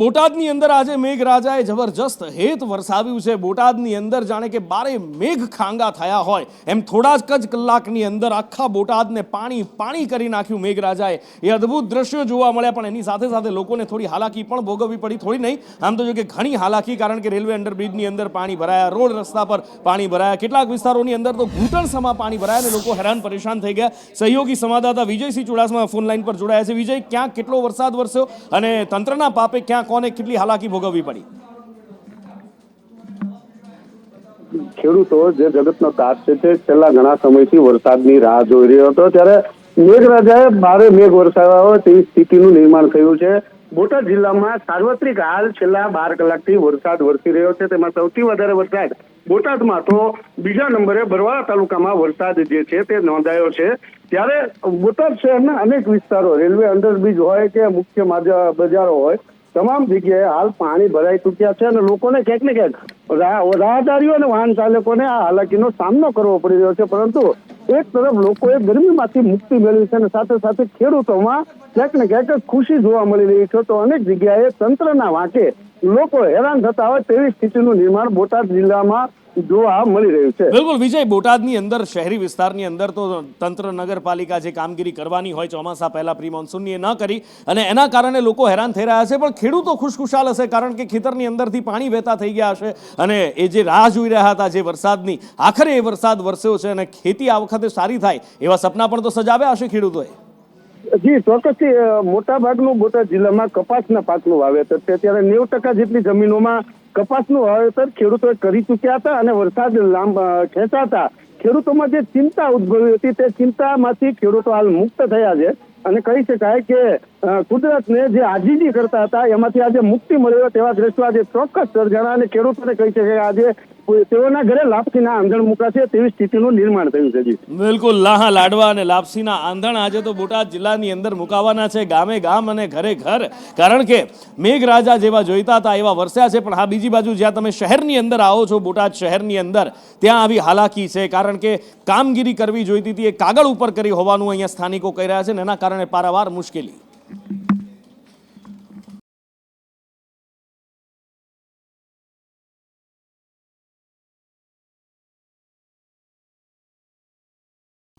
બોટાદની અંદર આજે મેઘરાજાએ જબરજસ્ત હેત વરસાવ્યું છે। બોટાદની અંદર જાણે કે બારે મેઘ ખાંગા થયા હોય એમ થોડા જ કલાકની અંદર આખા બોટાદને પાણી પાણી કરી નાખ્યું મેઘરાજાએ। એ અદ્ભુત દ્રશ્યો જોવા મળ્યા, પણ એની સાથે સાથે લોકોને થોડી હાલાકી પણ ભોગવવી પડી। થોડી નહીં, આમ તો જો કે ઘણી હાલાકી, કારણ કે રેલવે અંડરબ્રિજની અંદર પાણી ભરાયા, રોડ રસ્તા પર પાણી ભરાયા, કેટલાક વિસ્તારોની અંદર તો ઘૂંટણસમા પાણી ભરાયા અને લોકો હેરાન પરેશાન થઈ ગયા। સહયોગી સંવાદદાતા વિજયસિંહ ચુડાસમા ફોન લાઈન પર જોડાયા છે। વિજય, ક્યાં કેટલો વરસાદ વરસ્યો અને તંત્રના પાપે ક્યાં કોને કેટલી હાલાકી ભોગવવી પડી? ખેડૂતો જે જગતનો તાત છે તે છેલ્લા ઘણા સમયથી વરસાદની રાહ જોઈ રહ્યો હતો, ત્યારે મેઘરાજાએ ભારે મેઘ વરસાવ્યા હોય તેવી સ્થિતિનું નિર્માણ થયું છે। બોટાદ જિલ્લામાં સાર્વત્રિક હાલ છેલ્લા 12 કલાકથી વરસાદ વરસી રહ્યો છે। તેમાં સૌથી વધારે વરસાદ બોટાદમાં તો બીજા નંબરે બરવાળા તાલુકામાં વરસાદ જે છે તે નોંધાયો છે। ત્યારે બોટાદ શહેરના અનેક વિસ્તારો, રેલવે અંડરબ્રિજ હોય કે મુખ્ય બજારો હોય, તમામ જગ્યાએ હાલ પાણી ભરાઈ ચૂક્યા છે અને લોકોને ક્યાંક ને ક્યાંક રાહદારીઓ અને વાહન ચાલકોને આ હાલાકીનો સામનો કરવો પડી રહ્યો છે। પરંતુ એક તરફ લોકોએ ગરમીમાંથી મુક્તિ મેળવી છે અને સાથે સાથે ખેડૂતોમાં ક્યાંક ને ક્યાંક ખુશી જોવા મળી રહી છે। તો અનેક જગ્યાએ તંત્રના વાંકે લોકો હેરાન થતા હોય તેવી સ્થિતિનું નિર્માણ બોટાદ જિલ્લામાં જોવા મળી રહ્યું છે। બિલકુલ વિજય, બોટાદની અંદર શહેરી વિસ્તારની અંદર તો તંત્ર નગરપાલિકા જે કામગીરી કરવાની હોય ચોમાસા પહેલા પ્રી મોન્સૂનની એ ન કરી અને એના કારણે લોકો હેરાન થઈ રહ્યા છે, પણ ખેડૂતો ખુશખુશાલ હશે કારણ કે ખેતરની અંદરથી પાણી વહેતા થઈ ગયા હશે અને એ જે રાહ જોઈ રહ્યા હતા જે વરસાદની, આખરે એ વરસાદ વરસ્યો છે અને ખેતી આ વખતે સારી થાય એવા સપના પણ તો સજાવ્યા હશે ખેડૂતોએ। જી ચોક્કસથી, મોટા ભાગનું બોટાદ જિલ્લામાં કપાસના પાકનું વાવેતર છે, ત્યારે 90% જેટલી જમીનોમાં કપાસનું વાવેતર ખેડૂતોએ કરી ચૂક્યા હતા અને વરસાદ ખેંચાતા ખેડૂતોમાં જે ચિંતા ઉદ્ભવી હતી તે ચિંતામાંથી ખેડૂતો હાલ મુક્ત થયા છે અને કહી શકાય કે કુદરતને જે આજીજી કરતા હતા એમાંથી આજે મુક્તિ મળ્યો તેવા દ્રશ્યો આજે ચોક્કસ સર્જાણા અને ખેડૂતોને કહી શકાય આજે તેઓના ઘરે લાપસીના આંધણ મુકાશે તેવી સ્થિતિનું નિર્માણ થયું છે। બિલકુલ, લાહા લાડવા અને લાપસીના આંધણ આજે તો બોટાદ જિલ્લાની અંદર મુકાવાના છે, ગામે ગામ અને ઘરે ઘર, કારણ કે મેઘરાજા જેવા જોઈતા હતા એવા વરસ્યા છે। પણ હા, બીજી બાજુ જ્યાં તમે શહેરની અંદર આવો છો, બોટાદ શહેરની અંદર, ત્યાં આવી હાલાકી છે કારણ કે કામગીરી કરવી જોઈતી હતી એ કાગળ ઉપર કરી હોવાનું અહીંયા સ્થાનિકો કહી રહ્યા છે અને એના કારણે પારાવાર મુશ્કેલી।